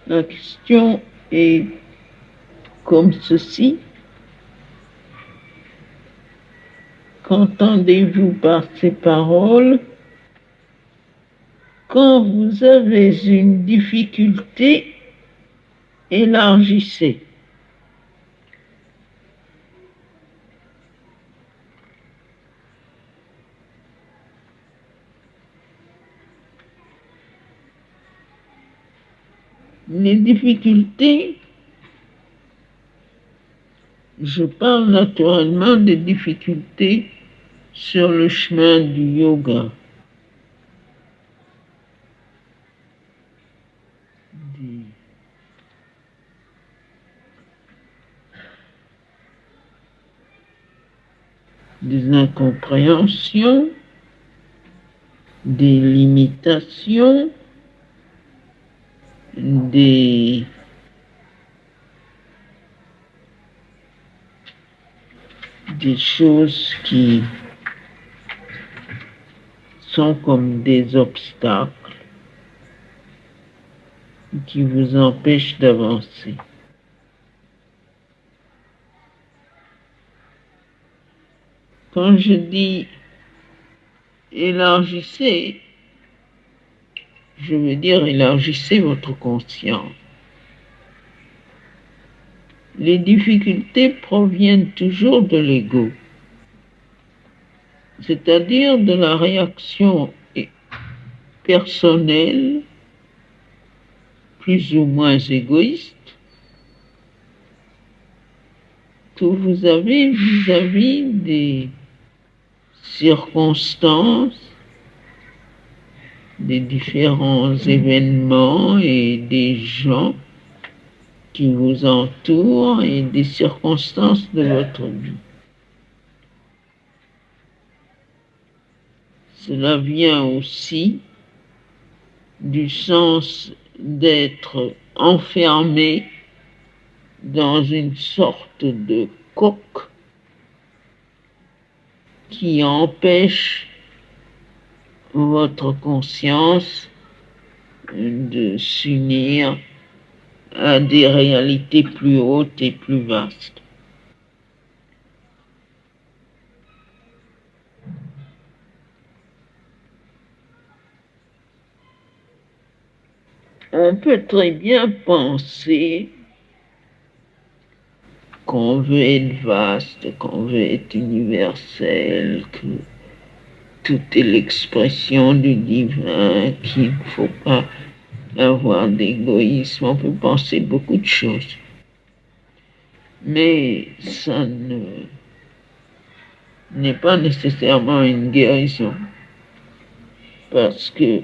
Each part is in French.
La question est comme ceci. Qu'entendez-vous par ces paroles? Quand vous avez une difficulté, élargissez. Les difficultés, je parle naturellement des difficultés sur le chemin du yoga. Des incompréhensions, des limitations, des choses qui sont comme des obstacles qui vous empêchent d'avancer. Quand je dis élargissez, je veux dire élargissez votre conscience. Les difficultés proviennent toujours de l'ego, c'est-à-dire de la réaction personnelle, plus ou moins égoïste, que vous avez vis-à-vis des circonstances, des différents événements et des gens qui vous entourent et des circonstances de votre vie. Cela vient aussi du sens d'être enfermé dans une sorte de coque qui empêche votre conscience de s'unir à des réalités plus hautes et plus vastes. On peut très bien penser qu'on veut être vaste, qu'on veut être universel, que tout est l'expression du divin, qu'il ne faut pas avoir d'égoïsme. On peut penser beaucoup de choses. Mais ça n'est pas nécessairement une guérison. Parce que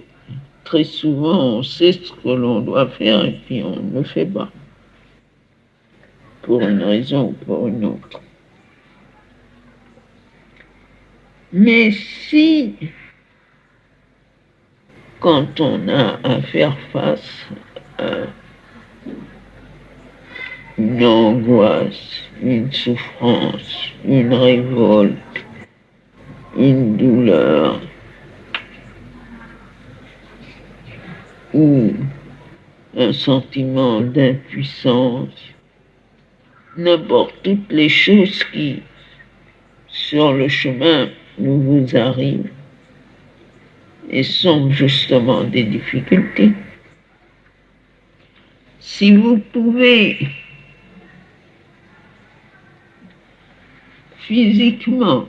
très souvent, on sait ce que l'on doit faire et puis on ne le fait pas. Pour une raison ou pour une autre. Mais si, quand on a à faire face à une angoisse, une souffrance, une révolte, une douleur, ou un sentiment d'impuissance, n'importe toutes les choses qui, sur le chemin, nous vous arrivent et sont justement des difficultés. Si vous pouvez physiquement,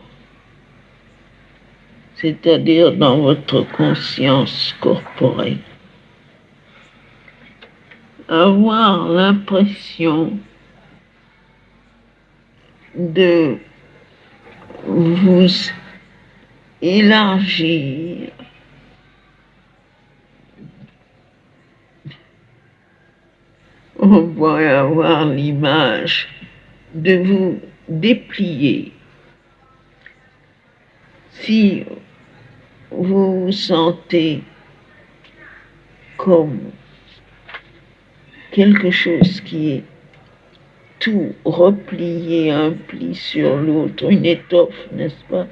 c'est-à-dire dans votre conscience corporelle, avoir l'impression de vous élargir, on pourrait avoir l'image de vous déplier. Si vous vous sentez comme quelque chose qui est tout replié, un pli sur l'autre, une étoffe, n'est-ce pas,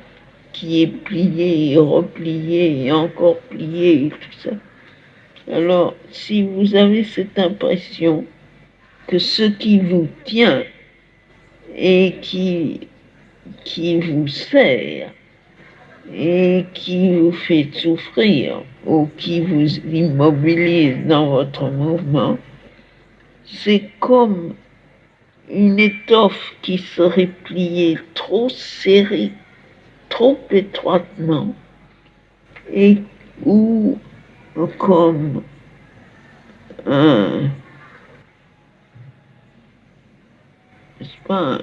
qui est pliée et repliée et encore pliée et tout ça. Alors, si vous avez cette impression que ce qui vous tient et qui vous sert et qui vous fait souffrir ou qui vous immobilise dans votre mouvement, c'est comme une étoffe qui serait pliée trop serrée, trop étroitement, et ou comme un, n'est-ce pas,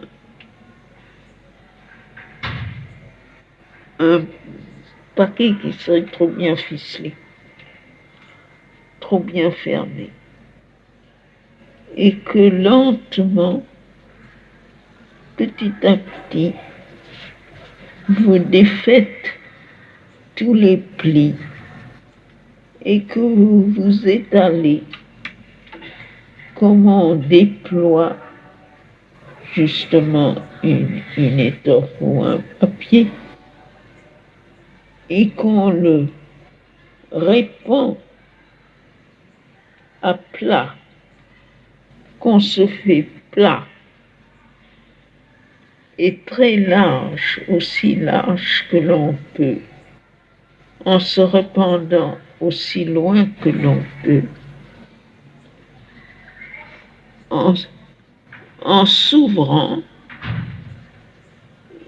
un paquet qui serait trop bien ficelé, trop bien fermé, et que lentement, petit à petit, vous défaites tous les plis et que vous vous étalez comme on déploie justement une étoffe ou un papier et qu'on le répand à plat, qu'on se fait plat et très large, aussi large que l'on peut, en se répandant aussi loin que l'on peut, en s'ouvrant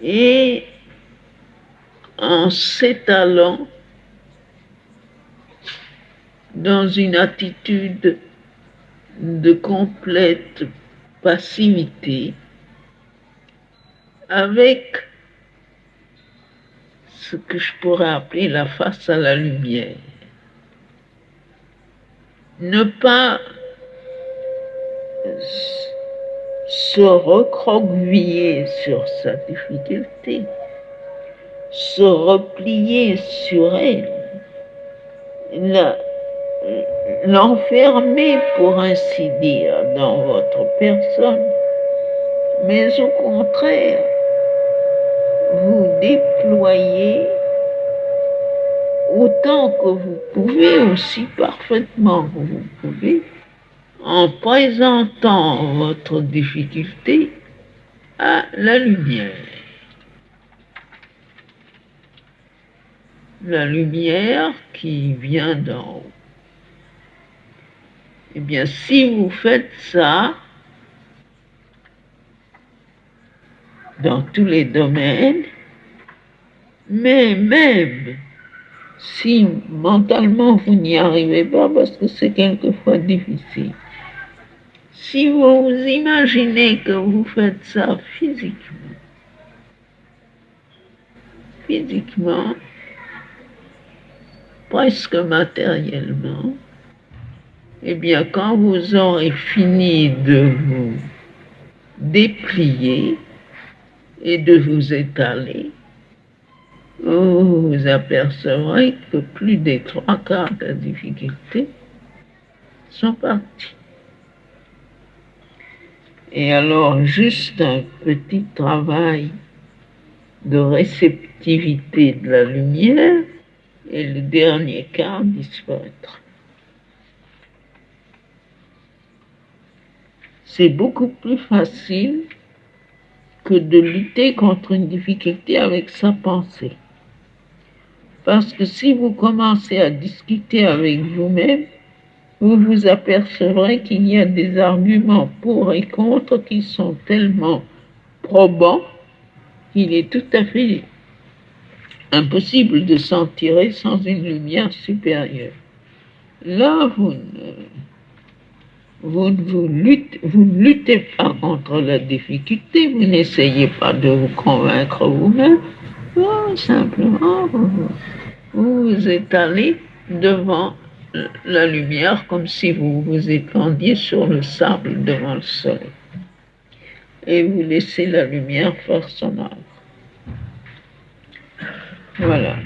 et en s'étalant dans une attitude de complète passivité avec ce que je pourrais appeler la face à la lumière. Ne pas se recroqueviller sur sa difficulté, se replier sur elle, l'enfermer pour ainsi dire dans votre personne, mais au contraire, vous déployez autant que vous pouvez, aussi parfaitement que vous pouvez, en présentant votre difficulté à la lumière. La lumière qui vient d'en haut. Eh bien, si vous faites ça dans tous les domaines, mais même si mentalement vous n'y arrivez pas, parce que c'est quelquefois difficile, si vous vous imaginez que vous faites ça physiquement, presque matériellement, eh bien, quand vous aurez fini de vous déplier et de vous étaler, vous vous apercevrez que plus des 3/4 des difficultés sont parties. Et alors, juste un petit travail de réceptivité de la lumière et le dernier quart disparaîtra. C'est beaucoup plus facile que de lutter contre une difficulté avec sa pensée. Parce que si vous commencez à discuter avec vous-même, vous vous apercevrez qu'il y a des arguments pour et contre qui sont tellement probants qu'il est tout à fait impossible de s'en tirer sans une lumière supérieure. Là, vous ne luttez pas contre la difficulté, vous n'essayez pas de vous convaincre vous-même, simplement vous vous étalez devant la lumière comme si vous vous étendiez sur le sable devant le soleil. Et vous laissez la lumière faire son œuvre. Voilà.